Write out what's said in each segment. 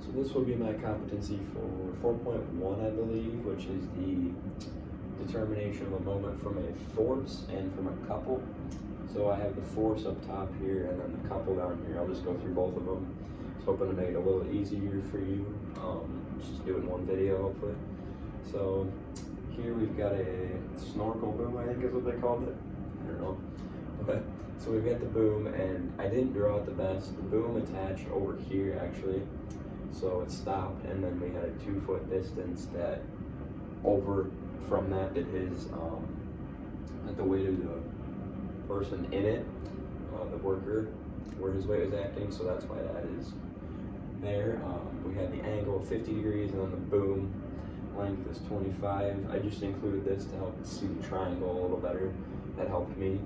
So this will be my competency for 4.1, I believe, which is the determination of a moment from a force and from a couple. So I have the force up top here and then the couple down here. I'll just go through both of them. Just hoping to make it a little easier for you, just to do it in one video hopefully. So here we've got a snorkel boom, I think is what they called it. I don't know. But so we've got the boom, and I didn't draw it the best. The boom attached over here actually. So it stopped, and then we had a 2-foot distance that over from that did his, at the weight of the person in it, the worker, where his weight was acting, so that's why that is there. We had the angle of 50 degrees, and then the boom length is 25. I just included this to help see the triangle a little better. That helped me.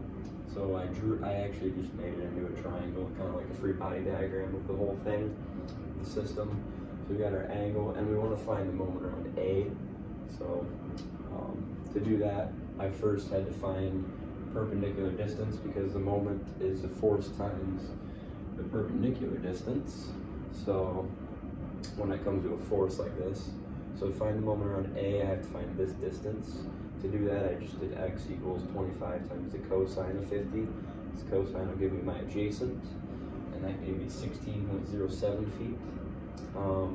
So I actually just made it into a triangle, kind of like a free body diagram of the whole thing, the system. So we got our angle, and we want to find the moment around A. So to do that, I first had to find perpendicular distance, because the moment is the force times the perpendicular distance. So when it comes to a force like this, so to find the moment around A, I have to find this distance. To do that, I just did x equals 25 times the cosine of 50. This cosine will give me my adjacent, and that gave me 16.07 feet.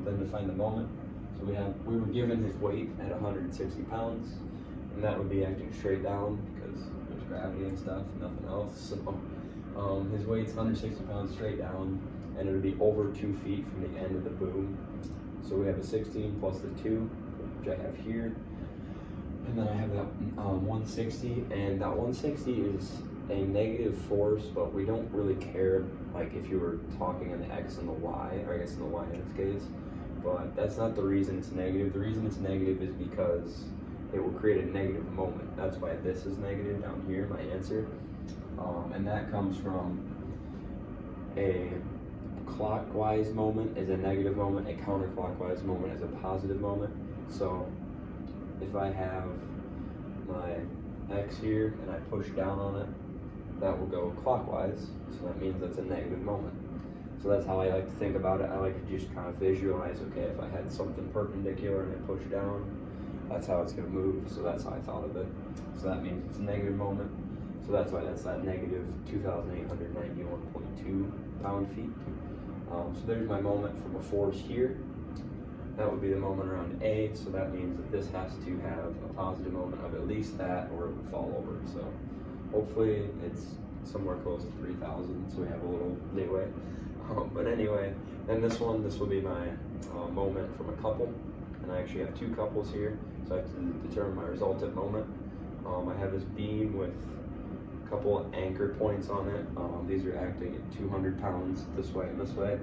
Then to find the moment, so we were given his weight at 160 pounds, and that would be acting straight down because there's gravity and stuff, nothing else. So his weight's 160 pounds straight down, and it would be over 2 feet from the end of the boom. So we have a 16 plus the 2, which I have here. And then I have that 160, and that 160 is a negative force, but we don't really care, like if you were talking in the X and the Y, or I guess in the Y in this case, but that's not the reason it's negative. The reason it's negative is because it will create a negative moment. That's why this is negative down here, my answer. And that comes from a clockwise moment is a negative moment, a counterclockwise moment is a positive moment. So if I have my X here and I push down on it, that will go clockwise, so that means that's a negative moment. So that's how I like to think about it. I like to just kind of visualize, okay, if I had something perpendicular and I push down, that's how it's going to move, so that's how I thought of it. So that means it's a negative moment, so that's why that's that negative 2,891.2 pound-feet. So there's my moment from a force here. That would be the moment around A, so that means that this has to have a positive moment of at least that, or it would fall over. So hopefully it's somewhere close to 3,000, so we have a little leeway. But anyway, then this will be my moment from a couple, and I actually have 2 couples here, so I have to determine my resultant moment. I have this beam with a couple of anchor points on it. These are acting at 200 pounds this way and this way.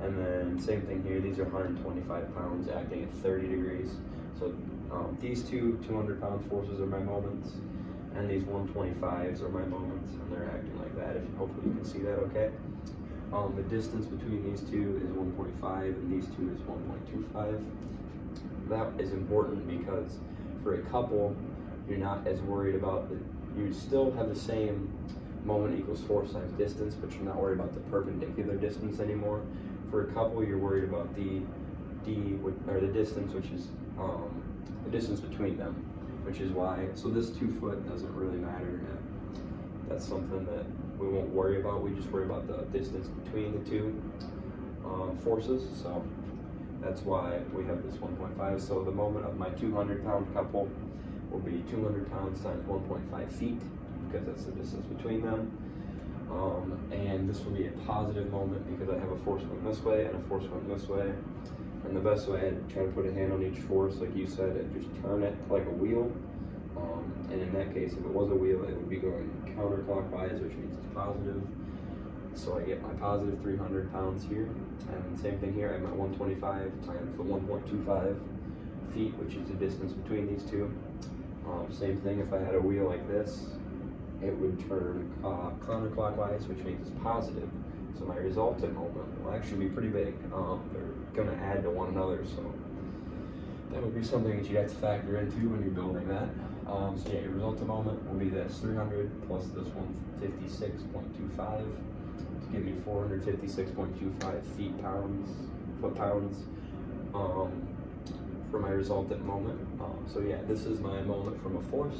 And then same thing here, these are 125 pounds acting at 30 degrees. So these two 200-pound forces are my moments, and these 125s are my moments, and they're acting like that. Hopefully you can see that okay. The distance between these two is 1.5, and these two is 1.25. That is important because for a couple, you're not as worried about you still have the same moment equals force times distance, but you're not worried about the perpendicular distance anymore. For a couple, you're worried about the distance, which is the distance between them, which is why. So this 2 foot doesn't really matter. That's something that we won't worry about. We just worry about the distance between the 2 forces. So that's why we have this 1.5. So the moment of my 200-pound couple will be 200 pounds times 1.5 feet, because that's the distance between them. And this will be a positive moment because I have a force going this way and a force going this way. And the best way, I'd try to put a hand on each force, like you said, and just turn it like a wheel. And in that case, if it was a wheel, it would be going counterclockwise, which means it's positive. So I get my positive 300 pounds here. And same thing here, I have my 125 times the 1.25 feet, which is the distance between these two. Same thing if I had a wheel like this, it would turn counterclockwise, which means it's positive. So my resultant moment will actually be pretty big. They're going to add to one another, so that would be something that you have to factor into when you're building that. So yeah, your resultant moment will be this 300 plus this 156.25 to give me 456.25 feet pounds foot-pounds for my resultant moment. So yeah, this is my moment from a force,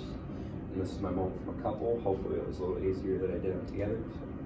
and this is my moment from a couple. Hopefully it was a little easier that I did them together. So